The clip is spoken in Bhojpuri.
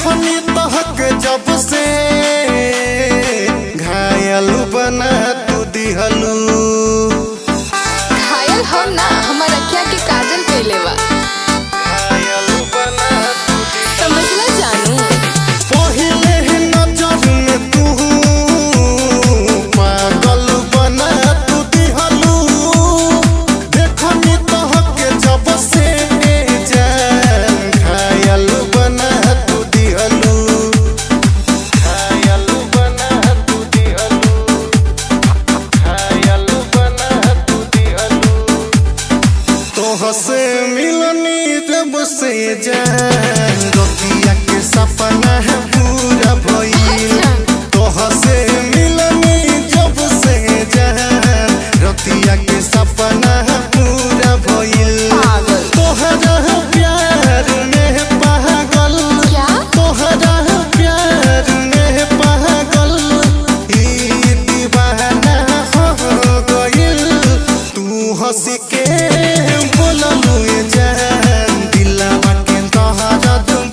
देखनी तहक जब से घायल बना तू दिहलू। घायल हो ना हमारा क्या के काजल कैले बा। घायल बना तू समझला जानू पहिले नजर में तू पागल बना तू दिहलू। देखनी तहक जब से जान घायल बना तू दिहलू। घायल बना तू दिहलू। घायल बना तू दिहलू। तोहसे मिलनी जब से जान रतिया के सपना है पूरा भइल। तोहसे मिलनी जब से जान रतिया के सपना है पूरा भइल। तोहरा प्यार में पागल क्या तोहरा प्यार में पागल ई दीवाना हो गइल। तू हंसी के